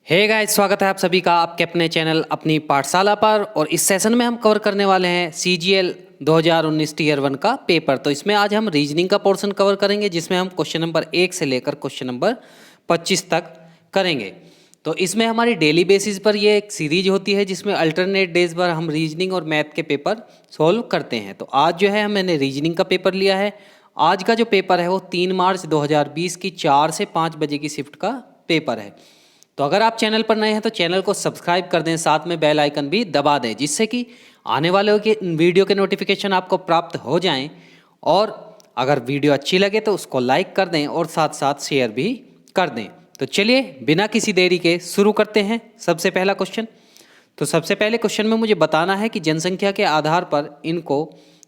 Hey guys, स्वागत है आप सभी का आपके अपने चैनल अपनी पाठशाला पर। और इस सेशन में हम कवर करने वाले हैं CGL 2019 टीयर 1 का पेपर। तो इसमें आज हम रीजनिंग का पोर्शन कवर करेंगे, जिसमें हम क्वेश्चन नंबर 1 से लेकर क्वेश्चन नंबर 25 तक करेंगे। तो इसमें हमारी डेली बेसिस पर ये एक सीरीज होती है, जिसमें अल्टरनेट डेज पर हम रीजनिंग और मैथ के पेपर सोल्व करते हैं। तो आज जो है मैंने रीजनिंग का पेपर लिया है। आज का जो पेपर है वो 3 मार्च 2020 की 4 से 5 बजे की शिफ्ट का पेपर है। तो अगर आप चैनल पर नए हैं तो चैनल को सब्सक्राइब कर दें, साथ में बेल आइकन भी दबा दें, जिससे कि आने वाले के वीडियो के नोटिफिकेशन आपको प्राप्त हो जाएं। और अगर वीडियो अच्छी लगे तो उसको लाइक कर दें और साथ साथ शेयर भी कर दें। तो चलिए बिना किसी देरी के शुरू करते हैं। सबसे पहला क्वेश्चन। तो सबसे पहले क्वेश्चन में मुझे बताना है कि जनसंख्या के आधार पर इनको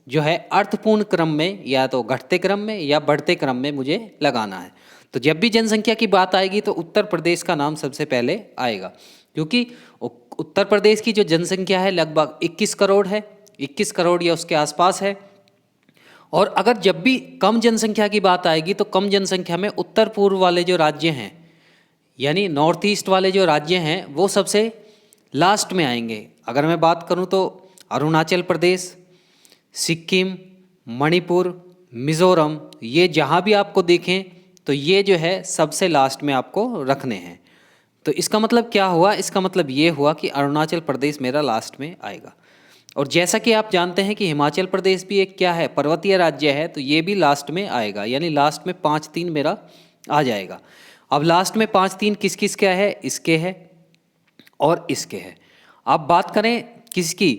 जो है अर्थपूर्ण क्रम में या तो घटते क्रम में या बढ़ते क्रम में मुझे लगाना है। तो जब भी जनसंख्या की बात आएगी तो उत्तर प्रदेश का नाम सबसे पहले आएगा, क्योंकि उत्तर प्रदेश की जो जनसंख्या है लगभग 21 करोड़ है, 21 करोड़ या उसके आसपास है। और अगर जब भी कम जनसंख्या की बात आएगी तो कम जनसंख्या में उत्तर पूर्व वाले जो राज्य हैं, यानी नॉर्थ ईस्ट वाले जो राज्य हैं, वो सबसे लास्ट में आएंगे। अगर मैं बात करूं तो अरुणाचल प्रदेश, सिक्किम, मणिपुर, मिज़ोरम, ये जहाँ भी आपको देखें तो ये जो है सबसे लास्ट में आपको रखने हैं। तो इसका मतलब क्या हुआ? इसका मतलब ये हुआ कि अरुणाचल प्रदेश मेरा लास्ट में आएगा। और जैसा कि आप जानते हैं कि हिमाचल प्रदेश भी एक क्या है, पर्वतीय राज्य है, तो ये भी लास्ट में आएगा, यानी लास्ट में 5-3 मेरा आ जाएगा। अब लास्ट में 5-3 किस किस क्या है? इसके है और इसके है। अब बात करें किसकी?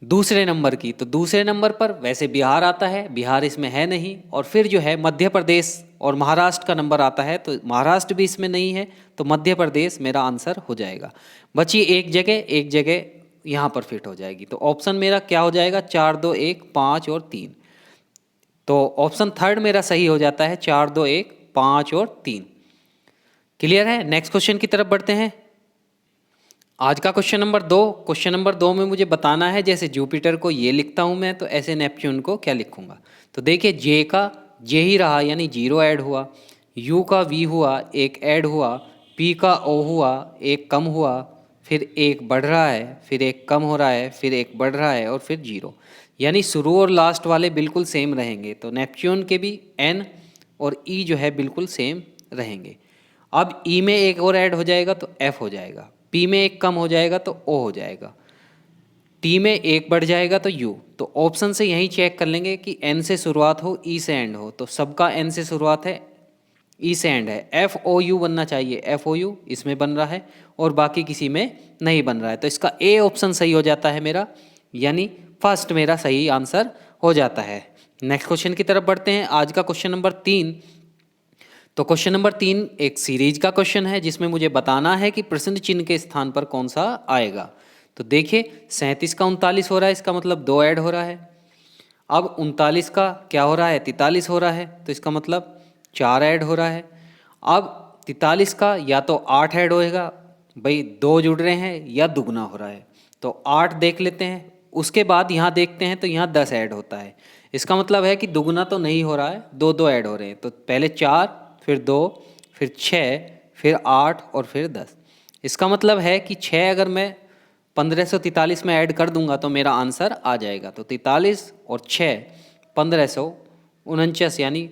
दूसरे नंबर की। तो दूसरे नंबर पर वैसे बिहार आता है, बिहार इसमें है नहीं। और फिर जो है मध्य प्रदेश और महाराष्ट्र का नंबर आता है, तो महाराष्ट्र भी इसमें नहीं है, तो मध्य प्रदेश मेरा आंसर हो जाएगा। बची एक जगह यहाँ पर फिट हो जाएगी। तो ऑप्शन मेरा क्या हो जाएगा? 4, 2, 1, 5 और 3। तो ऑप्शन थर्ड मेरा सही हो जाता है, 4, 2, 1, 5 और 3। क्लियर है? नेक्स्ट क्वेश्चन की तरफ बढ़ते हैं। आज का क्वेश्चन नंबर 2। क्वेश्चन नंबर 2 में मुझे बताना है, जैसे जुपिटर को ये लिखता हूँ मैं, तो ऐसे नेपच्यून को क्या लिखूंगा। तो देखिए, जे का जे ही रहा, यानी 0 ऐड हुआ। यू का वी हुआ, 1 ऐड हुआ। पी का ओ हुआ, 1 कम हुआ। फिर 1 बढ़ रहा है, फिर 1 कम हो रहा है, फिर 1 बढ़ रहा है और फिर 0। यानी शुरू और लास्ट वाले बिल्कुल सेम रहेंगे। तो नेपच्यून के भी एन और ई जो है बिल्कुल सेम रहेंगे। अब ई में 1 और ऐड हो जाएगा तो एफ हो जाएगा। पी में 1 कम हो जाएगा तो ओ हो जाएगा। टी में 1 बढ़ जाएगा तो यू। तो ऑप्शन से यही चेक कर लेंगे कि एन से शुरुआत हो, ई से एंड हो। तो सबका एन से शुरुआत है, ई से एंड है। एफ ओ यू बनना चाहिए, एफ ओ यू इसमें बन रहा है और बाकी किसी में नहीं बन रहा है। तो इसका ए ऑप्शन सही हो जाता है मेरा, यानी फर्स्ट मेरा सही आंसर हो जाता है। नेक्स्ट क्वेश्चन की तरफ बढ़ते हैं। आज का क्वेश्चन नंबर 3। तो क्वेश्चन नंबर 3 एक सीरीज का क्वेश्चन है, जिसमें मुझे बताना है कि प्रश्न चिन्ह के स्थान पर कौन सा आएगा। तो देखिए, 37 का 39 हो रहा है, इसका मतलब 2 ऐड हो रहा है। अब 39 का क्या हो रहा है? 43 हो रहा है, तो इसका मतलब 4 ऐड हो रहा है। अब 43 का या तो 8 ऐड होएगा, भाई 2 जुड़ रहे हैं, या दुगना हो रहा है। तो 8 देख लेते हैं। उसके बाद यहाँ देखते हैं तो यहाँ 10 ऐड होता है। इसका मतलब है कि दुगना तो नहीं हो रहा है, 2-2 ऐड हो रहे हैं। तो पहले 4, फिर 2, फिर 6, फिर 8 और फिर 10। इसका मतलब है कि 6 अगर मैं 1543 में ऐड कर दूंगा तो मेरा आंसर आ जाएगा। तो 43 और 6 1549, यानी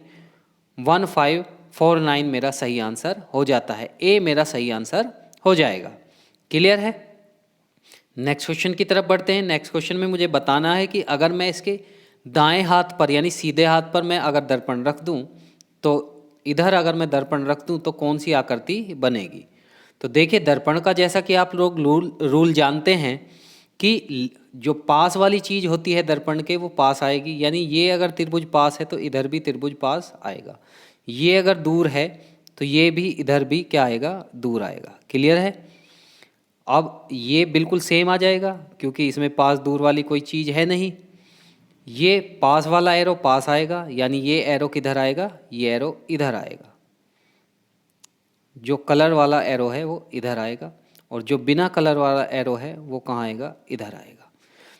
1549 मेरा सही आंसर हो जाता है। ए मेरा सही आंसर हो जाएगा। क्लियर है? नेक्स्ट क्वेश्चन की तरफ बढ़ते हैं। नेक्स्ट क्वेश्चन में मुझे बताना है कि अगर मैं इसके दाएं हाथ पर, यानी सीधे हाथ पर मैं अगर दर्पण रख दूं, तो इधर अगर मैं दर्पण रख दूं तो कौन सी आकृति बनेगी। तो देखिए, दर्पण का जैसा कि आप लोग रूल जानते हैं कि जो पास वाली चीज़ होती है दर्पण के, वो पास आएगी। यानी ये अगर त्रिभुज पास है तो इधर भी त्रिभुज पास आएगा। ये अगर दूर है तो ये भी इधर भी क्या आएगा? दूर आएगा। क्लियर है? अब ये बिल्कुल सेम आ जाएगा, क्योंकि इसमें पास दूर वाली कोई चीज़ है नहीं। ये पास वाला एरो पास आएगा, यानी ये एरो किधर आएगा? ये एरो इधर आएगा। जो कलर वाला एरो है वो इधर आएगा, और जो बिना कलर वाला एरो है वो कहाँ आएगा? इधर आएगा।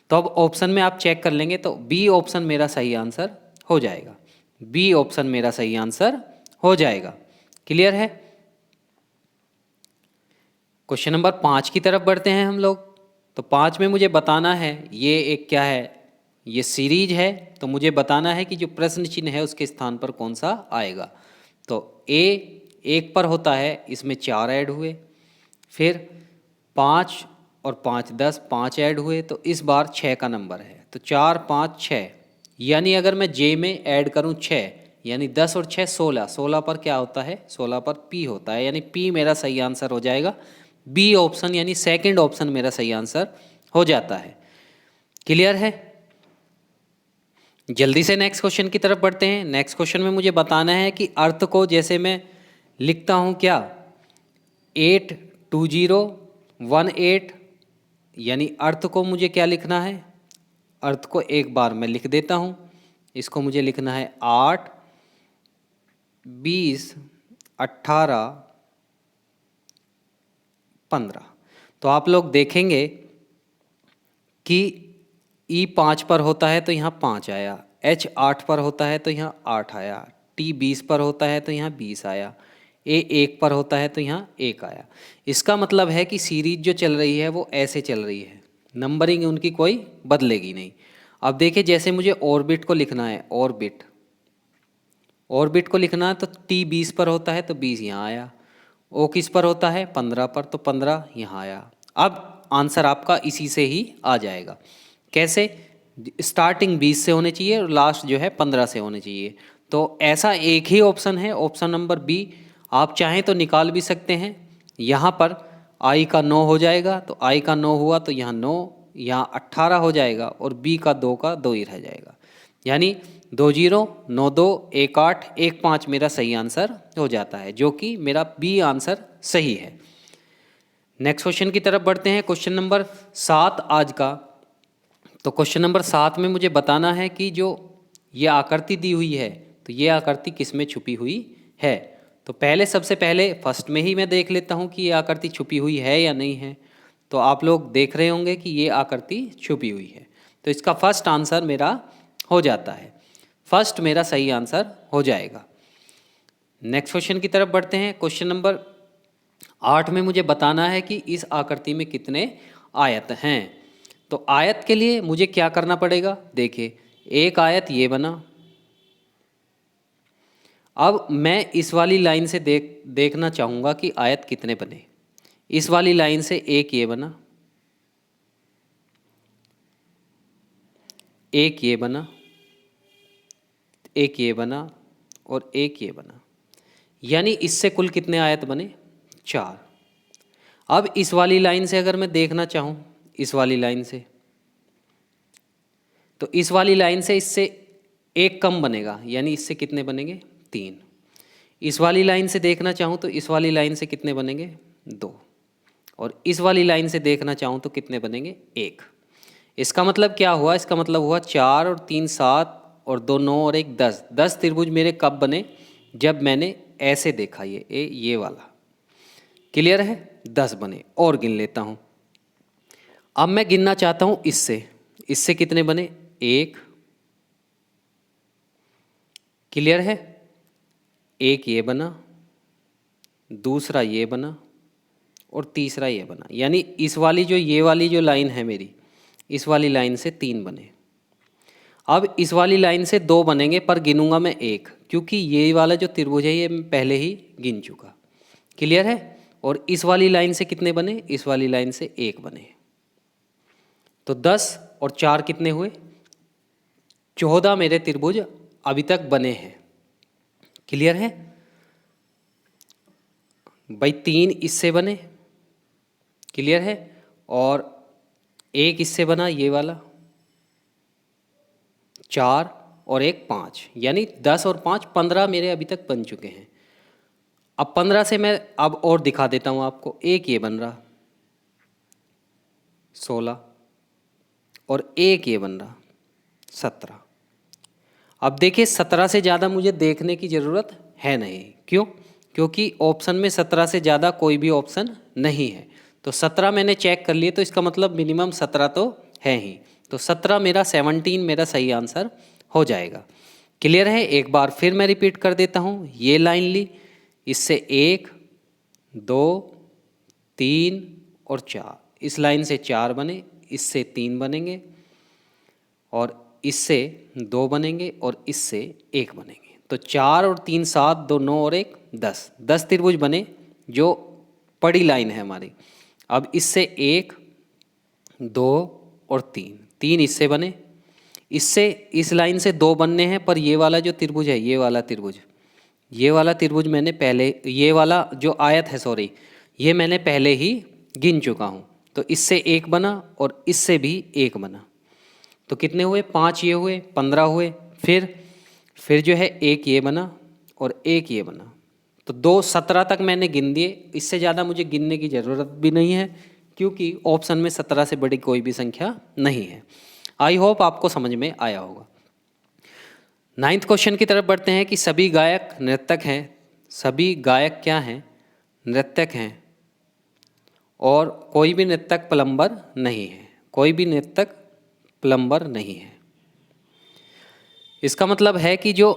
तो अब ऑप्शन में आप चेक कर लेंगे तो बी ऑप्शन मेरा सही आंसर हो जाएगा। बी ऑप्शन मेरा सही आंसर हो जाएगा। क्लियर है? क्वेश्चन नंबर 5 की तरफ बढ़ते हैं हम लोग। तो 5 में मुझे बताना है, ये एक क्या है, ये सीरीज है, तो मुझे बताना है कि जो प्रश्न चिन्ह है उसके स्थान पर कौन सा आएगा। तो ए 1 पर होता है, इसमें 4 ऐड हुए, फिर 5 और 5 10, 5 ऐड हुए, तो इस बार 6 का नंबर है, तो 4 5 6, यानी अगर मैं जे में ऐड करूं 6, यानी 10 और 6 16, 16 पर क्या होता है, 16 पर पी होता है, यानी पी मेरा सही आंसर हो जाएगा। बी ऑप्शन यानी सेकंड ऑप्शन मेरा सही आंसर हो जाता है। क्लियर है? जल्दी से नेक्स्ट क्वेश्चन की तरफ बढ़ते हैं। नेक्स्ट क्वेश्चन में मुझे बताना है कि अर्थ को जैसे मैं लिखता हूं क्या, 82018, यानी अर्थ को मुझे क्या लिखना है, अर्थ को एक बार मैं लिख देता हूं। इसको मुझे लिखना है 8 20 18 15। तो आप लोग देखेंगे कि ई 5 पर होता है तो यहाँ 5 आया, एच 8 पर होता है तो यहाँ 8 आया, टी 20 पर होता है तो यहाँ 20 आया, ए 1 पर होता है तो यहाँ 1 आया। इसका मतलब है कि सीरीज जो चल रही है वो ऐसे चल रही है, नंबरिंग उनकी कोई बदलेगी नहीं। अब देखिए, जैसे मुझे ऑर्बिट को लिखना है, ऑर्बिट को लिखना है तो टी 20 पर होता है तो 20 यहाँ आया, ओ किस पर होता है 15 पर, तो 15 यहाँ आया। अब आंसर आपका इसी से ही आ जाएगा। कैसे? स्टार्टिंग 20 से होने चाहिए और लास्ट जो है 15 से होने चाहिए। तो ऐसा एक ही ऑप्शन है, ऑप्शन नंबर बी। आप चाहें तो निकाल भी सकते हैं, यहाँ पर आई का 9 हो जाएगा, तो आई का 9 हुआ तो यहाँ 9, यहाँ 18 हो जाएगा, और बी का 2 का 2 ही रह जाएगा, यानी 20 92 18 15 मेरा सही आंसर हो जाता है, जो कि मेरा बी आंसर सही है। नेक्स्ट क्वेश्चन की तरफ बढ़ते हैं, क्वेश्चन नंबर 7 आज का। तो क्वेश्चन नंबर 7 में मुझे बताना है कि जो ये आकृति दी हुई है, तो ये आकृति किस में छुपी हुई है। तो पहले सबसे पहले फर्स्ट में ही मैं देख लेता हूँ कि ये आकृति छुपी हुई है या नहीं है। तो आप लोग देख रहे होंगे कि ये आकृति छुपी हुई है, तो इसका फर्स्ट आंसर मेरा हो जाता है, फर्स्ट मेरा सही आंसर हो जाएगा। नेक्स्ट क्वेश्चन की तरफ बढ़ते हैं। क्वेश्चन नंबर 8 में मुझे बताना है कि इस आकृति में कितने आयत हैं। तो आयत के लिए मुझे क्या करना पड़ेगा, देखिए एक आयत ये बना। अब मैं इस वाली लाइन से देखना चाहूँगा कि आयत कितने बने। इस वाली लाइन से एक ये बना, एक ये बना, एक ये बना और एक ये बना, यानी इससे कुल कितने आयत बने, 4। अब इस वाली लाइन से अगर मैं देखना चाहूँ, इस वाली लाइन से, तो इस वाली लाइन से इससे एक कम बनेगा, यानी इससे कितने बनेंगे, 3। इस वाली लाइन से देखना चाहूँ तो इस वाली लाइन से कितने बनेंगे, 2। और इस वाली लाइन से देखना चाहूँ तो कितने बनेंगे, 1। इसका मतलब क्या हुआ, इसका मतलब हुआ 4 और 3 7 और 2 9 और 1 10। 10 त्रिभुज मेरे कब बने, जब मैंने ऐसे देखा, ये वाला। क्लियर है? 10 बने। और गिन लेता हूँ। अब मैं गिनना चाहता हूँ इससे कितने बने, 1। क्लियर है? एक ये बना, दूसरा ये बना और तीसरा ये बना, यानी इस वाली ये वाली जो लाइन है मेरी, इस वाली लाइन से 3 बने। अब इस वाली लाइन से 2 बनेंगे, पर गिनूंगा मैं 1, क्योंकि ये वाला जो त्रिभुज है ये मैं पहले ही गिन चुका। क्लियर है? और इस वाली लाइन से कितने बने, इस वाली लाइन से 1 बने। तो 10 और 4 कितने हुए, 14 मेरे त्रिभुज अभी तक बने हैं। क्लियर है भाई? 3 इससे बने, क्लियर है, और 1 इससे बना ये वाला, 4 और 1 5, यानी 10 और 5 15 मेरे अभी तक बन चुके हैं। अब 15 से मैं अब और दिखा देता हूँ आपको। एक ये बन रहा 16 और एक ये बन रहा 17। अब देखिए 17 से ज़्यादा मुझे देखने की ज़रूरत है नहीं, क्यों? क्योंकि ऑप्शन में 17 से ज़्यादा कोई भी ऑप्शन नहीं है। तो 17 मैंने चेक कर लिए, तो इसका मतलब मिनिमम 17 तो है ही। तो 17 मेरा 17 मेरा सही आंसर हो जाएगा। क्लियर है? एक बार फिर मैं रिपीट कर देता हूँ। ये लाइन ली, इससे 1 2 3 और 4, इस लाइन से 4 बने, इससे 3 बनेंगे और इससे 2 बनेंगे और इससे 1 बनेंगे। तो 4 और 3 7, 2 9 और 1 10, 10 त्रिभुज बने जो पड़ी लाइन है हमारी। अब इससे 1 2 और 3, 3 इससे बने, इससे इस लाइन से 2 बनने हैं, पर ये वाला जो त्रिभुज है, ये वाला त्रिभुज मैंने पहले, ये वाला जो आयत है सॉरी, ये मैंने पहले ही गिन चुका हूँ। तो इससे 1 बना और इससे भी 1 बना, तो कितने हुए? 5 ये हुए, 15 हुए। फिर जो है 1 ये बना और 1 ये बना, तो 2 17 तक मैंने गिन दिए। इससे ज़्यादा मुझे गिनने की ज़रूरत भी नहीं है, क्योंकि ऑप्शन में 17 से बड़ी कोई भी संख्या नहीं है। आई होप आपको समझ में आया होगा। 9th क्वेश्चन की तरफ बढ़ते हैं कि सभी गायक नृत्यक हैं। सभी गायक क्या हैं? नृत्यक हैं, और कोई भी नृत्यक प्लम्बर नहीं है। कोई भी नृत्यक प्लम्बर नहीं है। इसका मतलब है कि जो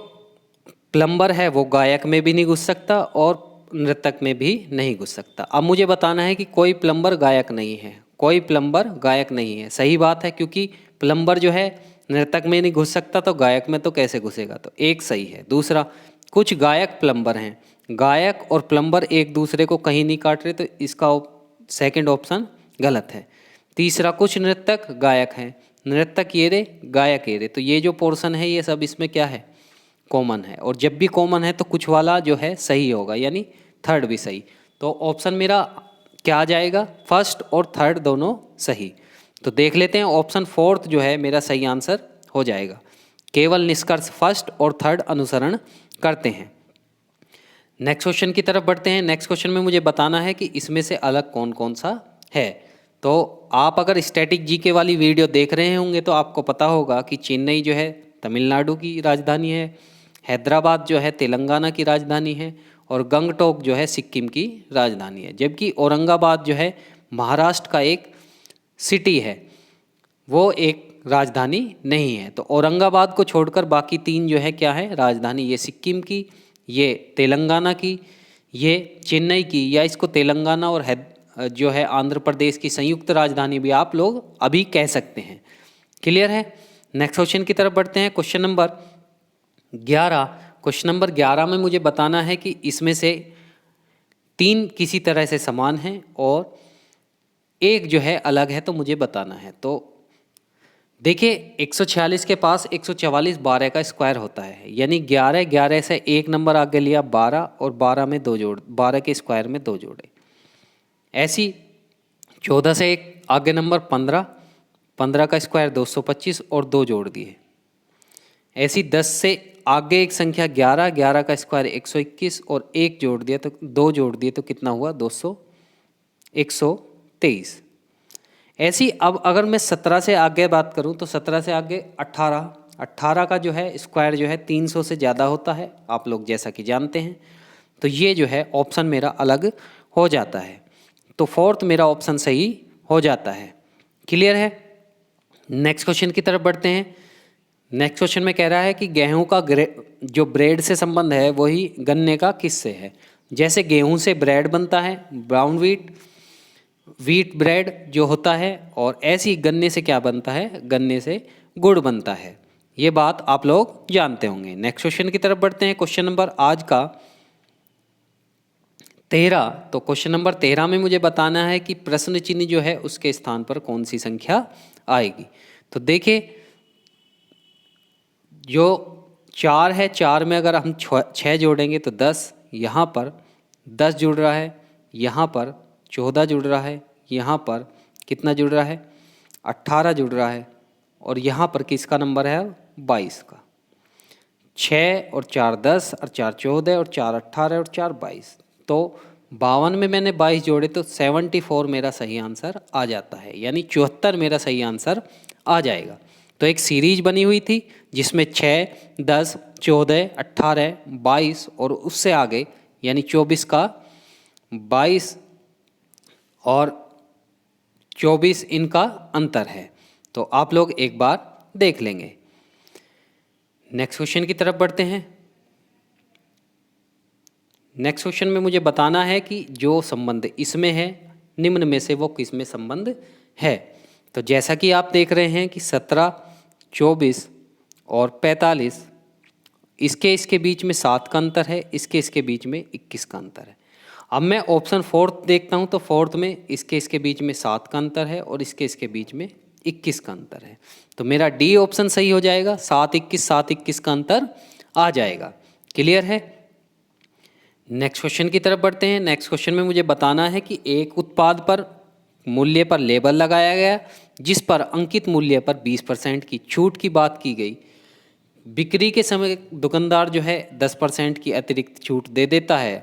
प्लम्बर है वो गायक में भी नहीं घुस सकता और नृत्यक में भी नहीं घुस सकता। अब मुझे बताना है कि कोई प्लम्बर गायक नहीं है। कोई प्लम्बर गायक नहीं है, सही बात है, क्योंकि प्लम्बर जो है नृत्यक में नहीं घुस सकता, तो गायक में तो कैसे घुसेगा? तो एक सही है। दूसरा, कुछ गायक प्लम्बर हैं। गायक और प्लम्बर एक दूसरे को कहीं नहीं काट रहे, तो इसका सेकंड ऑप्शन गलत है। तीसरा, कुछ नृत्यक गायक हैं। नृत्यक ये रे, गायक ये रे, तो ये जो पोर्शन है ये सब इसमें क्या है? कॉमन है, और जब भी कॉमन है तो कुछ वाला जो है सही होगा, यानी थर्ड भी सही। तो ऑप्शन मेरा क्या आ जाएगा? फर्स्ट और थर्ड दोनों सही। तो देख लेते हैं, ऑप्शन फोर्थ जो है मेरा सही आंसर हो जाएगा। केवल निष्कर्ष फर्स्ट और थर्ड अनुसरण करते हैं। नेक्स्ट क्वेश्चन की तरफ बढ़ते हैं। नेक्स्ट क्वेश्चन में मुझे बताना है कि इसमें से अलग कौन कौन सा है। तो आप अगर स्टैटिक जीके वाली वीडियो देख रहे होंगे तो आपको पता होगा कि चेन्नई जो है तमिलनाडु की राजधानी है, हैदराबाद जो है तेलंगाना की राजधानी है, और गंगटोक जो है सिक्किम की राजधानी है। जबकि औरंगाबाद जो है महाराष्ट्र का एक सिटी है, वो एक राजधानी नहीं है। तो औरंगाबाद को छोड़कर बाकी 3 जो है क्या है? राजधानी। ये सिक्किम की, ये तेलंगाना की, ये चेन्नई की, या इसको तेलंगाना और जो है आंध्र प्रदेश की संयुक्त राजधानी भी आप लोग अभी कह सकते हैं। क्लियर है? नेक्स्ट क्वेश्चन की तरफ बढ़ते हैं। Question number 11। क्वेश्चन नंबर 11 में मुझे बताना है कि इसमें से 3 किसी तरह से समान हैं और एक जो है अलग है, तो मुझे बताना है। तो देखिए, 146 के पास 144 12 का स्क्वायर होता है, यानी 11 11 से एक नंबर आगे लिया 12, और 12 में 2 जोड़, 12 के स्क्वायर में 2 जोड़े। ऐसी 14 से एक आगे नंबर 15, 15 का स्क्वायर 225 और 2 जोड़ दिए। ऐसी 10 से आगे एक संख्या 11, 11 का स्क्वायर 121 और 1 जोड़ दिया, तो 2 जोड़ दिए, तो कितना हुआ? 200 123। ऐसी अब अगर मैं 17 से आगे बात करूं तो 17 से आगे 18, 18 का जो है स्क्वायर जो है 300 से ज़्यादा होता है, आप लोग जैसा कि जानते हैं। तो ये जो है ऑप्शन मेरा अलग हो जाता है, तो फोर्थ मेरा ऑप्शन सही हो जाता है। क्लियर है? नेक्स्ट क्वेश्चन की तरफ बढ़ते हैं। नेक्स्ट क्वेश्चन में कह रहा है कि गेहूं का जो ब्रेड से संबंध है वही गन्ने का किससे है? जैसे गेहूं से ब्रेड बनता है, ब्राउन व्हीट ब्रेड जो होता है, और ऐसे ही गन्ने से क्या बनता है? गन्ने से गुड़ बनता है। ये बात आप लोग जानते होंगे। नेक्स्ट क्वेश्चन की तरफ बढ़ते हैं। क्वेश्चन नंबर आज का 13। तो क्वेश्चन नंबर 13 में मुझे बताना है कि प्रश्न चिन्ह जो है उसके स्थान पर कौन सी संख्या आएगी। तो देखिए, जो 4 है, 4 में अगर हम 6 जोड़ेंगे तो 10, यहाँ पर 10 जुड़ रहा है, यहाँ पर 14 जुड़ रहा है, यहाँ पर कितना जुड़ रहा है? 18 जुड़ रहा है, और यहाँ पर किसका नंबर है? 22 का। 6 और 4 10 और 4 14 और 4 18 और 4 22, तो 52 में मैंने 22 जोड़े, तो 74 मेरा सही आंसर आ जाता है, यानी 74 मेरा सही आंसर आ जाएगा। तो एक सीरीज बनी हुई थी जिसमें 6 10 14 18 22 और उससे आगे यानी 24 का 22 और 24 इनका अंतर है। तो आप लोग एक बार देख लेंगे। नेक्स्ट क्वेश्चन की तरफ बढ़ते हैं। नेक्स्ट क्वेश्चन में मुझे बताना है कि जो संबंध इसमें है निम्न में से वो किस में संबंध है। तो जैसा कि आप देख रहे हैं कि 17, 24 और 45, इसके बीच में 7 का अंतर है, इसके बीच में 21 का अंतर है। अब मैं ऑप्शन फोर्थ देखता हूं तो फोर्थ में इसके बीच में 7 का अंतर है और इसके बीच में 21 का अंतर है। तो मेरा डी ऑप्शन सही हो जाएगा, 7, 21 का अंतर आ जाएगा। क्लियर है। नेक्स्ट क्वेश्चन की तरफ बढ़ते हैं। नेक्स्ट क्वेश्चन में मुझे बताना है कि एक उत्पाद पर मूल्य पर लेबल लगाया गया जिस पर अंकित मूल्य पर 20% की छूट की बात की गई। बिक्री के समय दुकानदार जो है 10% की अतिरिक्त छूट दे देता है,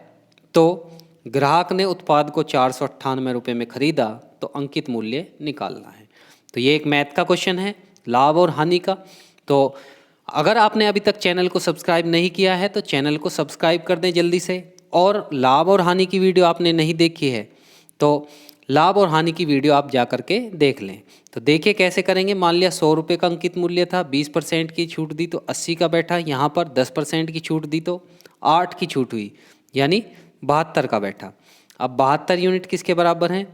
तो ग्राहक ने उत्पाद को 498 रुपये में खरीदा, तो अंकित मूल्य निकालना है। तो ये एक मैथ का क्वेश्चन है, लाभ और हानि का। तो अगर आपने अभी तक चैनल को सब्सक्राइब नहीं किया है तो चैनल को सब्सक्राइब कर दें जल्दी से, और लाभ और हानि की वीडियो आपने नहीं देखी है तो लाभ और हानि की वीडियो आप जा करके देख लें। तो देखिए कैसे करेंगे। मान लिया 100 रुपये का अंकित मूल्य था, 20% की छूट दी तो 80 का बैठा, यहाँ पर 10% की छूट दी तो 8 की छूट हुई, यानी 72 का बैठा। अब 72 यूनिट किसके बराबर हैं,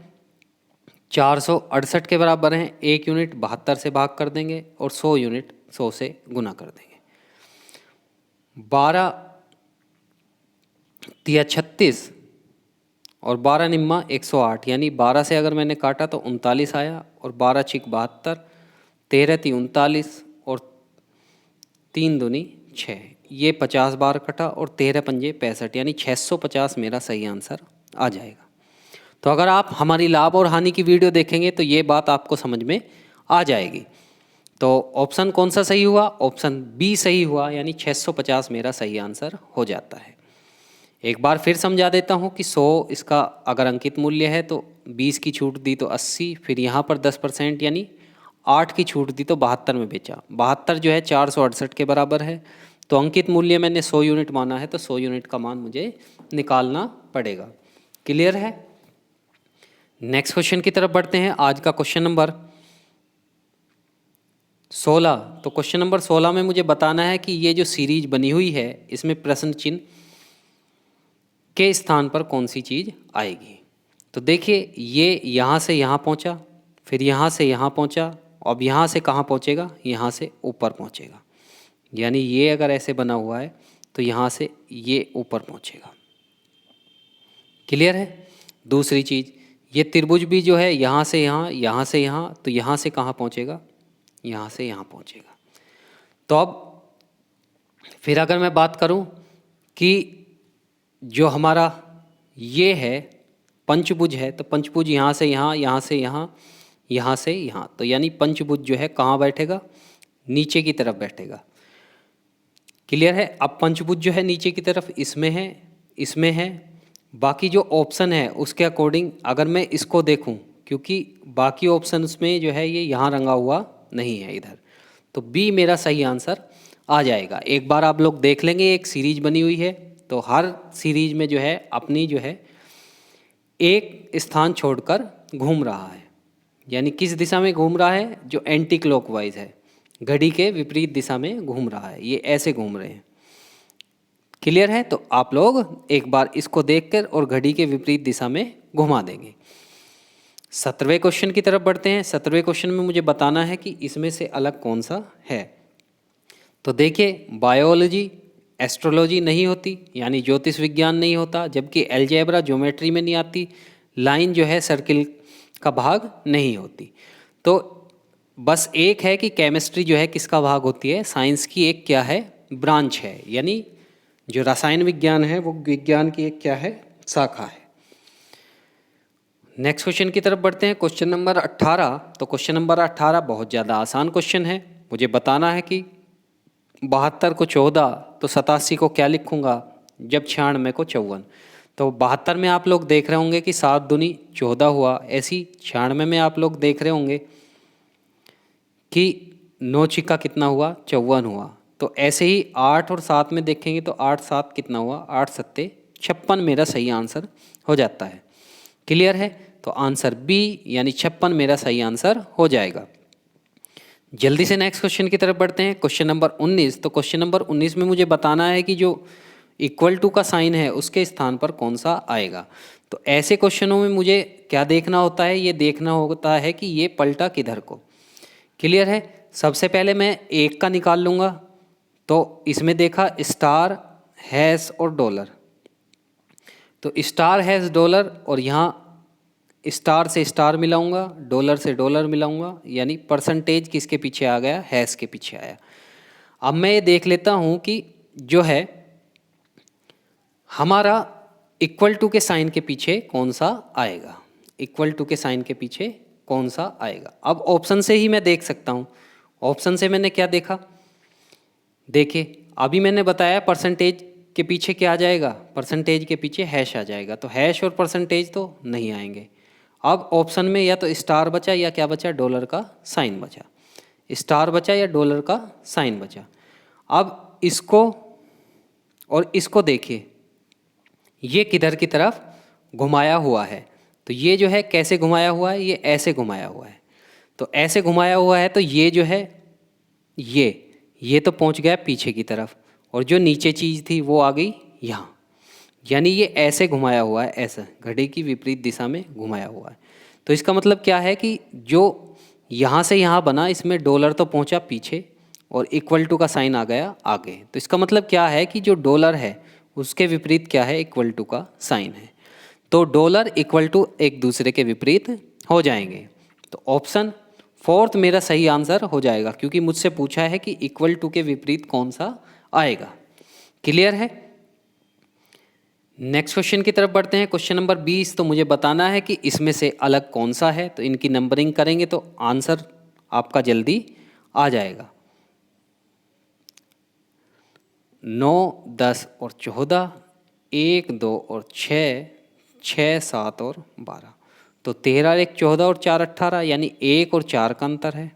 468 के बराबर हैं। 1 यूनिट 72 से भाग कर देंगे और 100 यूनिट 100 से गुना कर देंगे। 12 तिया 36 और 12 निम्मा 108, यानी 12 से अगर मैंने काटा तो 39 आया, और 12 छिक 72, 13 ती 39 और 3 दूनी 6, ये 50 बार कटा और 13 पंजे 65, यानी 650 मेरा सही आंसर आ जाएगा। तो अगर आप हमारी लाभ और हानि की वीडियो देखेंगे तो ये बात आपको समझ में आ जाएगी। तो ऑप्शन कौन सा सही हुआ, ऑप्शन बी सही हुआ, यानी 650 मेरा सही आंसर हो जाता है। एक बार फिर समझा देता हूँ कि 100 इसका अगर अंकित मूल्य है तो 20 की छूट दी तो 80, फिर यहाँ पर 10% यानी 8 की छूट दी तो 72 में बेचा। 72 जो है 468 के बराबर है, तो अंकित मूल्य मैंने 100 यूनिट माना है तो 100 यूनिट का मान मुझे निकालना पड़ेगा। क्लियर है। नेक्स्ट क्वेश्चन की तरफ बढ़ते हैं। आज का क्वेश्चन नंबर 16। तो क्वेश्चन नंबर 16 में मुझे बताना है कि ये जो सीरीज बनी हुई है इसमें प्रश्न चिन्ह के स्थान पर कौन सी चीज़ आएगी। तो देखिए ये यहाँ से यहाँ पहुँचा, फिर यहाँ से यहाँ पहुँचा, अब यहाँ से कहाँ पहुँचेगा, यहाँ से ऊपर पहुँचेगा। यानी ये अगर ऐसे बना हुआ है तो यहाँ से ये ऊपर पहुँचेगा। क्लियर है। दूसरी चीज़, ये त्रिभुज भी जो है यहाँ से यहाँ, यहाँ से यहाँ, तो यहाँ से कहाँ पहुँचेगा, यहाँ से यहाँ पहुँचेगा। तो अब फिर अगर मैं बात करूँ कि जो हमारा ये है पंचभुज है, तो पंचभुज यहाँ से यहाँ, यहाँ से यहाँ, यहाँ से यहाँ, तो यानी पंचभुज जो है कहाँ बैठेगा, नीचे की तरफ बैठेगा। क्लियर है। अब पंचभुज जो है नीचे की तरफ इसमें है, इसमें है। बाकी जो ऑप्शन है उसके अकॉर्डिंग अगर मैं इसको देखूं, क्योंकि बाकी ऑप्शंस में जो है ये यहाँ रंगा हुआ नहीं है इधर, तो बी मेरा सही आंसर आ जाएगा। एक बार आप लोग देख लेंगे, एक सीरीज बनी हुई है तो हर सीरीज में जो है अपनी जो है एक स्थान छोड़कर घूम रहा है, यानी किस दिशा में घूम रहा है, जो एंटी क्लॉकवाइज है, घड़ी के विपरीत दिशा में घूम रहा है, ये ऐसे घूम रहे हैं। क्लियर है। तो आप लोग एक बार इसको देखकर और घड़ी के विपरीत दिशा में घुमा देंगे। 17वें क्वेश्चन की तरफ बढ़ते हैं। 17वें क्वेश्चन में मुझे बताना है कि इसमें से अलग कौन सा है। तो देखिए बायोलॉजी एस्ट्रोलॉजी नहीं होती, यानी ज्योतिष विज्ञान नहीं होता, जबकि अलजेब्रा ज्योमेट्री में नहीं आती, लाइन जो है सर्किल का भाग नहीं होती। तो बस एक है कि केमिस्ट्री जो है किसका भाग होती है, साइंस की एक क्या है, ब्रांच है, यानी जो रसायन विज्ञान है वो विज्ञान की एक क्या है, शाखा है। नेक्स्ट क्वेश्चन की तरफ बढ़ते हैं। Question number 18। तो क्वेश्चन नंबर 18 बहुत ज़्यादा आसान क्वेश्चन है। मुझे बताना है कि 72 को 14 तो 87 को क्या लिखूंगा, जब 96 को 54। तो 72 में आप लोग देख रहे होंगे कि 7 दूनी 14 हुआ, ऐसी 96 में आप लोग देख रहे होंगे कि 9 छिक्का कितना हुआ, 54 हुआ। तो ऐसे ही 8 और 7 में देखेंगे तो 8 7 कितना हुआ, 8 सत्ते 56 मेरा सही आंसर हो जाता है। क्लियर है। तो आंसर बी यानी 56 मेरा सही आंसर हो जाएगा। जल्दी से नेक्स्ट क्वेश्चन की तरफ बढ़ते हैं। Question number 19। तो क्वेश्चन नंबर 19 में मुझे बताना है कि जो इक्वल टू का साइन है उसके स्थान पर कौन सा आएगा। तो ऐसे क्वेश्चनों में मुझे क्या देखना होता है, ये देखना होता है कि ये पलटा किधर को। क्लियर है। सबसे पहले मैं एक का निकाल लूँगा, तो इसमें देखा स्टार हैश और डॉलर, तो स्टार हैश डॉलर, और यहाँ स्टार से स्टार मिलाऊंगा, डॉलर से डॉलर मिलाऊंगा, यानी परसेंटेज किसके पीछे आ गया, हैश के पीछे आया। अब मैं ये देख लेता हूँ कि जो है हमारा इक्वल टू के साइन के पीछे कौन सा आएगा, इक्वल टू के साइन के पीछे कौन सा आएगा। अब ऑप्शन से ही मैं देख सकता हूँ। ऑप्शन से मैंने क्या देखा, देखिए अभी मैंने बताया परसेंटेज के पीछे क्या आ जाएगा, परसेंटेज के पीछे हैश आ जाएगा, तो हैश और परसेंटेज तो नहीं आएंगे। अब ऑप्शन में या तो स्टार बचा या क्या बचा, डॉलर का साइन बचा, स्टार बचा या डॉलर का साइन बचा। अब इसको और इसको देखिए, ये किधर की तरफ घुमाया हुआ है, तो ये जो है कैसे घुमाया हुआ है, ये ऐसे घुमाया हुआ है, तो ऐसे घुमाया हुआ है, तो ये जो है ये तो पहुंच गया पीछे की तरफ, और जो नीचे चीज़ थी वो आ गई यहाँ, यानी ये ऐसे घुमाया हुआ है, ऐसा घड़ी की विपरीत दिशा में घुमाया हुआ है। तो इसका मतलब क्या है कि जो यहाँ से यहाँ बना, इसमें डॉलर तो पहुँचा पीछे और इक्वल टू का साइन आ गया आगे। तो इसका मतलब क्या है कि जो डॉलर है उसके विपरीत क्या है, इक्वल टू का साइन है, तो डॉलर इक्वल टू एक दूसरे के विपरीत हो जाएंगे। तो ऑप्शन फोर्थ मेरा सही आंसर हो जाएगा, क्योंकि मुझसे पूछा है कि इक्वल टू के विपरीत कौन सा आएगा। क्लियर है। नेक्स्ट क्वेश्चन की तरफ बढ़ते हैं। क्वेश्चन नंबर 20, तो मुझे बताना है कि इसमें से अलग कौन सा है, तो इनकी नंबरिंग करेंगे तो आंसर आपका जल्दी आ जाएगा। 9, 10 और 14, 1, 2 और 6, 6, 7 और 12, तो 13 और 1 14 और 4 18, यानी 1 और 4 का अंतर है।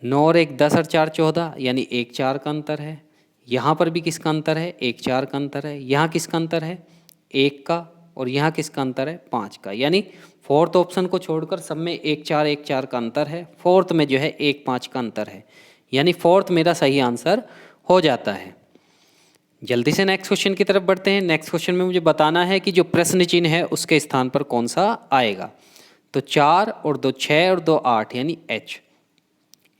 9 और 1 10 और 4 14, यानी 1 4 का अंतर है। यहाँ पर भी किसका अंतर है, 1 4 का अंतर है। यहाँ किसका अंतर है, 1 का, और यहाँ किसका अंतर है, 5 का। यानी फोर्थ ऑप्शन को छोड़कर सब में 1 4 का अंतर है, फोर्थ में जो है 1 5 का अंतर है, यानी फोर्थ मेरा सही आंसर हो जाता है। जल्दी से नेक्स्ट क्वेश्चन की तरफ बढ़ते हैं। नेक्स्ट क्वेश्चन में मुझे बताना है कि जो प्रश्न चिन्ह है उसके स्थान पर कौन सा आएगा। तो 4 और 2 6 और 2 8, यानी H।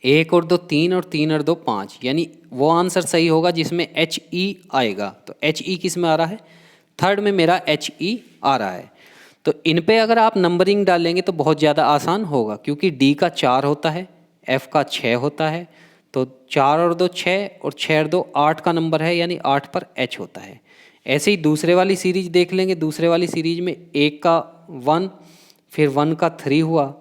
1 और 2 3 और 3 और 2 5, यानी वो आंसर सही होगा जिसमें HE आएगा। तो HE किस में आ रहा है, थर्ड में मेरा HE आ रहा है। तो इन पे अगर आप नंबरिंग डालेंगे तो बहुत ज़्यादा आसान होगा, क्योंकि D का 4 होता है, F का 6 होता है, तो 4 और 2 6 और 6 और 2 8 का नंबर है, यानी 8 पर H होता है। ऐसे ही दूसरे वाली सीरीज देख लेंगे। दूसरे वाली सीरीज में 1 का 1, फिर 1 का 3 हुआ,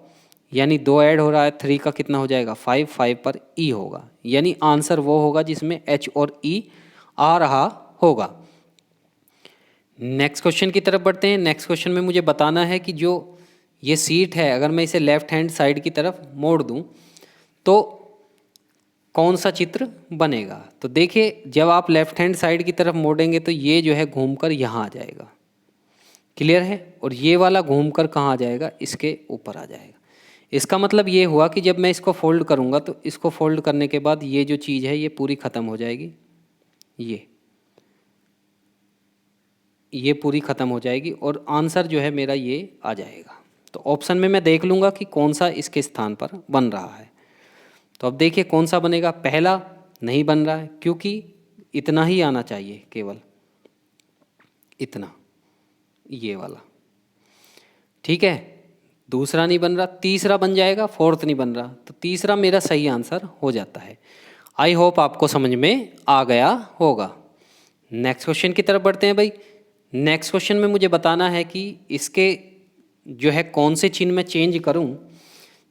यानी 2 ऐड हो रहा है, 3 का कितना हो जाएगा 5, 5 पर E होगा, यानी आंसर वो होगा जिसमें H और E आ रहा होगा। नेक्स्ट क्वेश्चन की तरफ बढ़ते हैं। नेक्स्ट क्वेश्चन में मुझे बताना है कि जो ये सीट है, अगर मैं इसे लेफ्ट हैंड साइड की तरफ मोड़ दूं तो कौन सा चित्र बनेगा। तो देखिए, जब आप लेफ्ट हैंड साइड की तरफ मोड़ेंगे तो ये जो है घूमकर यहाँ आ जाएगा। क्लियर है। और ये वाला घूमकर कहाँ आ जाएगा, इसके ऊपर आ जाएगा। इसका मतलब ये हुआ कि जब मैं इसको फोल्ड करूँगा तो इसको फोल्ड करने के बाद ये जो चीज़ है ये पूरी ख़त्म हो जाएगी, ये पूरी ख़त्म हो जाएगी और आंसर जो है मेरा ये आ जाएगा। तो ऑप्शन में मैं देख लूँगा कि कौन सा इसके स्थान पर बन रहा है। तो अब देखिए कौन सा बनेगा। पहला नहीं बन रहा है, क्योंकि इतना ही आना चाहिए, केवल इतना, ये वाला। ठीक है, दूसरा नहीं बन रहा, तीसरा बन जाएगा, फोर्थ नहीं बन रहा, तो तीसरा मेरा सही आंसर हो जाता है। आई होप आपको समझ में आ गया होगा। नेक्स्ट क्वेश्चन की तरफ बढ़ते हैं भाई। नेक्स्ट क्वेश्चन में मुझे बताना है कि इसके जो है कौन से चिन्ह में चेंज करूं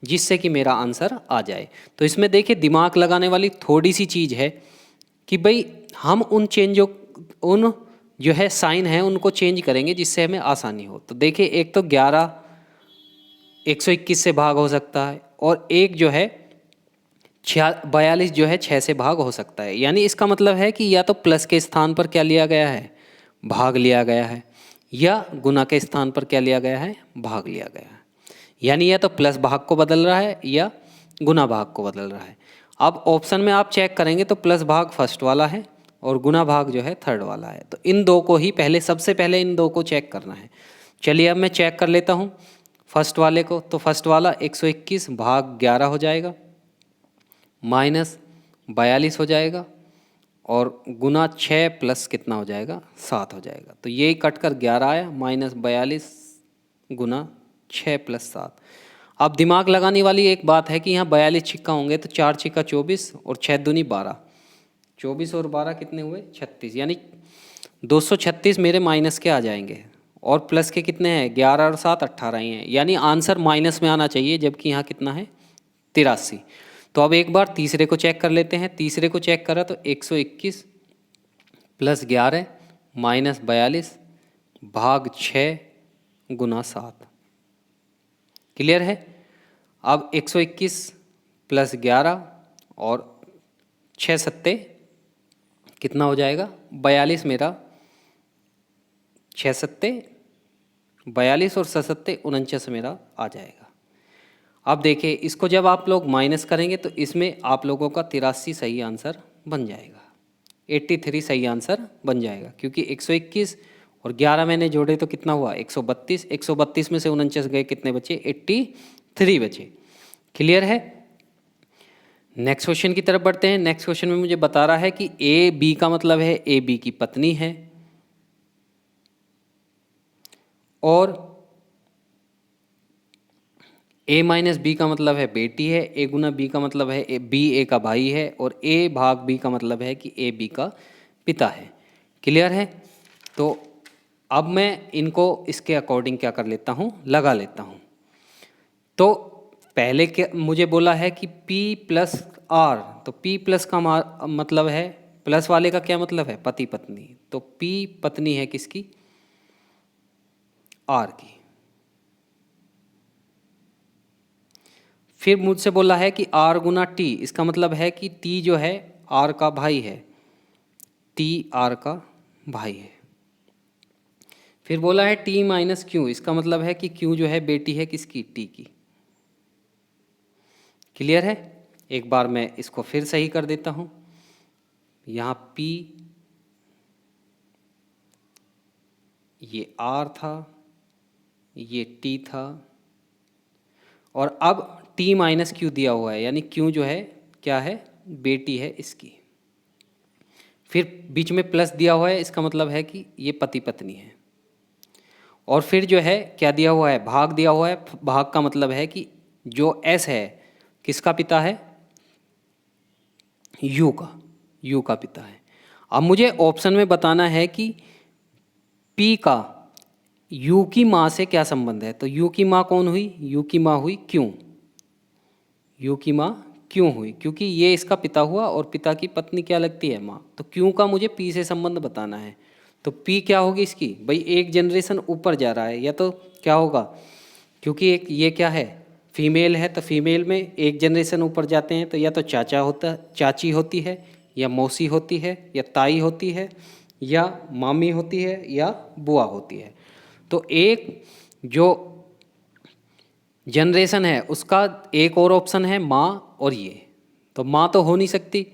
जिससे कि मेरा आंसर आ जाए। तो इसमें देखिए दिमाग लगाने वाली थोड़ी सी चीज़ है कि भाई हम उन जो है साइन है उनको चेंज करेंगे जिससे हमें आसानी हो। तो देखिए, एक तो 11 121 से भाग हो सकता है, और एक जो है 42 जो है 6 से भाग हो सकता है। यानी इसका मतलब है कि या तो प्लस के स्थान पर क्या लिया गया है, भाग लिया गया है, या गुना के स्थान पर क्या लिया गया है, भाग लिया गया है। यानी या तो प्लस भाग को बदल रहा है या गुना भाग को बदल रहा है। अब ऑप्शन में आप चेक करेंगे तो प्लस भाग फर्स्ट वाला है और गुना भाग जो है थर्ड वाला है। तो इन दो को ही सबसे पहले इन दो को चेक करना है। चलिए अब मैं चेक कर लेता हूँ। फर्स्ट वाले को, तो फर्स्ट वाला 121 भाग 11 हो जाएगा, माइनस 42 हो जाएगा, और गुना 6 प्लस कितना हो जाएगा, 7 हो जाएगा। तो यही कट कर 11 आया, माइनस 42 गुना 6 प्लस 7। अब दिमाग लगाने वाली एक बात है कि यहाँ 42 छिक्का होंगे, तो 4 छिक्का 24 और 6 दूनी 12, 24 और 12 कितने हुए, 36, यानी 236 मेरे माइनस के आ जाएंगे, और प्लस के कितने हैं, 11 और 7 18 ही हैं, यानी आंसर माइनस में आना चाहिए, जबकि यहाँ कितना है, 83। तो अब एक बार तीसरे को चेक कर लेते हैं। तीसरे को चेक करा तो 121 प्लस 11 माइनस 42 भाग 6 गुना 7। क्लियर है। अब 121 प्लस 11 और 6 सत्ते कितना हो जाएगा, 42 मेरा, 6 सत्ते 42 और 7 सत्ते 49 मेरा आ जाएगा। अब देखिए इसको जब आप लोग माइनस करेंगे तो इसमें आप लोगों का 83 सही आंसर बन जाएगा, 83 सही आंसर बन जाएगा, क्योंकि 121 और 11 मैंने जोड़े तो कितना हुआ, 132, 132 में से 49 गए, कितने बचे, 83 बचे। क्लियर है। नेक्स्ट क्वेश्चन की तरफ बढ़ते हैं। नेक्स्ट क्वेश्चन में मुझे बता रहा है कि ए बी का मतलब है ए बी की पत्नी है, और ए माइनस बी का मतलब है बेटी है, ए गुना बी का मतलब है बी ए का भाई है, और ए भाग बी का मतलब है कि ए बी का पिता है। क्लियर है। तो अब मैं इनको इसके अकॉर्डिंग क्या कर लेता हूँ, लगा लेता हूँ। तो पहले क्या मुझे बोला है कि P प्लस R, तो P प्लस का मतलब है, प्लस वाले का क्या मतलब है, पति पत्नी, तो P पत्नी है किसकी, R की। फिर मुझसे बोला है कि R गुना T, इसका मतलब है कि T जो है R का भाई है, T R का भाई है। फिर बोला है T माइनस Q, इसका मतलब है कि Q जो है बेटी है किसकी, T की। क्लियर है। एक बार मैं इसको फिर सही कर देता हूँ। यहाँ P ये R था, ये T था, और अब T माइनस Q दिया हुआ है, यानी Q जो है क्या है, बेटी है इसकी। फिर बीच में प्लस दिया हुआ है, इसका मतलब है कि ये पति पत्नी है। और फिर जो है क्या दिया हुआ है, भाग दिया हुआ है। भाग का मतलब है कि जो S है किसका पिता है, U का पिता है। अब मुझे ऑप्शन में बताना है कि P का U की माँ से क्या संबंध है। तो U की माँ कौन हुई, U की माँ हुई क्यों, U की माँ क्यों हुई, क्योंकि ये इसका पिता हुआ और पिता की पत्नी क्या लगती है, माँ। तो क्यों का मुझे P से संबंध बताना है। तो P क्या होगी इसकी, भाई एक जनरेशन ऊपर जा रहा है, या तो क्या होगा, क्योंकि एक ये क्या है, फीमेल है, तो फीमेल में एक जनरेशन ऊपर जाते हैं, तो या तो चाची होती है, या मौसी होती है, या ताई होती है, या मामी होती है, या बुआ होती है। तो एक जो जनरेशन है उसका एक और ऑप्शन है माँ और ये, तो माँ तो हो नहीं सकती,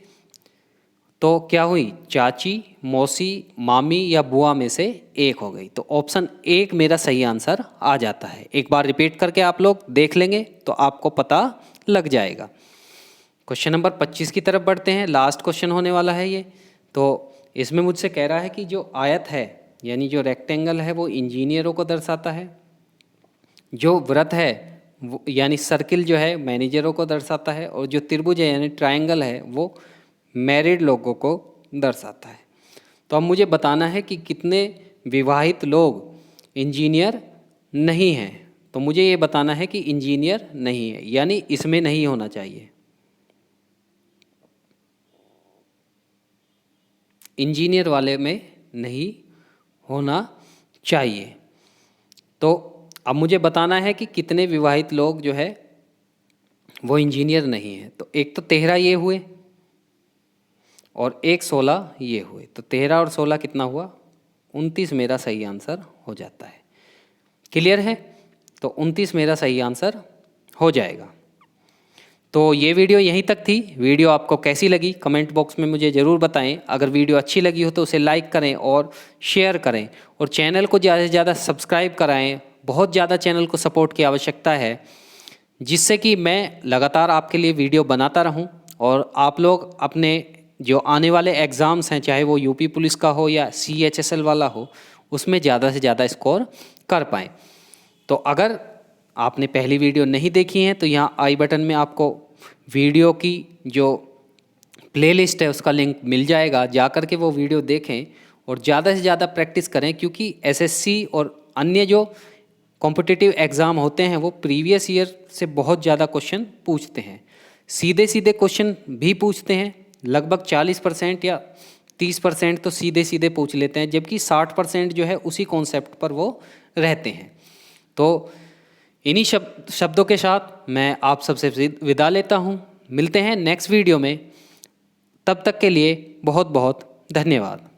तो क्या हुई, चाची, मौसी, मामी या बुआ में से एक हो गई। तो ऑप्शन एक मेरा सही आंसर आ जाता है। एक बार रिपीट करके आप लोग देख लेंगे तो आपको पता लग जाएगा। क्वेश्चन नंबर 25 की तरफ बढ़ते हैं। लास्ट क्वेश्चन होने वाला है ये। तो इसमें मुझसे कह रहा है कि जो आयत है यानी जो रेक्टेंगल है वो इंजीनियरों को दर्शाता है, जो वृत्त है यानी सर्किल जो है मैनेजरों को दर्शाता है, और जो त्रिभुज है यानी ट्रायंगल है वो मैरिड लोगों को दर्शाता है। तो अब मुझे बताना है कि कितने विवाहित लोग इंजीनियर नहीं हैं। तो मुझे ये बताना है कि इंजीनियर नहीं है, यानी इसमें नहीं होना चाहिए, इंजीनियर वाले में नहीं होना चाहिए। तो अब मुझे बताना है कि कितने विवाहित लोग जो है वो इंजीनियर नहीं है। तो एक तो 13 ये हुए, और एक 16 ये हुए, तो 13 और 16 कितना हुआ, 29 मेरा सही आंसर हो जाता है। क्लियर है। तो 29 मेरा सही आंसर हो जाएगा। तो ये वीडियो यहीं तक थी। वीडियो आपको कैसी लगी कमेंट बॉक्स में मुझे ज़रूर बताएं। अगर वीडियो अच्छी लगी हो तो उसे लाइक करें और शेयर करें, और चैनल को ज़्यादा से ज़्यादा सब्सक्राइब कराएं, बहुत ज़्यादा चैनल को सपोर्ट की आवश्यकता है, जिससे कि मैं लगातार आपके लिए वीडियो बनाता रहूं और आप लोग अपने जो आने वाले एग्ज़ाम्स हैं, चाहे वो यूपी पुलिस का हो या CHSL वाला हो, उसमें ज़्यादा से ज़्यादा स्कोर कर पाएँ। तो अगर आपने पहली वीडियो नहीं देखी है तो यहाँ आई बटन में आपको वीडियो की जो प्लेलिस्ट है उसका लिंक मिल जाएगा, जा कर के वो वीडियो देखें और ज़्यादा से ज़्यादा प्रैक्टिस करें, क्योंकि SSC और अन्य जो कॉम्पिटिटिव एग्ज़ाम होते हैं वो प्रीवियस ईयर से बहुत ज़्यादा क्वेश्चन पूछते हैं, सीधे सीधे क्वेश्चन भी पूछते हैं। लगभग 40% या 30% तो सीधे सीधे पूछ लेते हैं, जबकि 60% जो है उसी कॉन्सेप्ट पर वो रहते हैं। तो इन्हीं शब्दों के साथ मैं आप सबसे विदा लेता हूँ। मिलते हैं नेक्स्ट वीडियो में, तब तक के लिए बहुत बहुत धन्यवाद।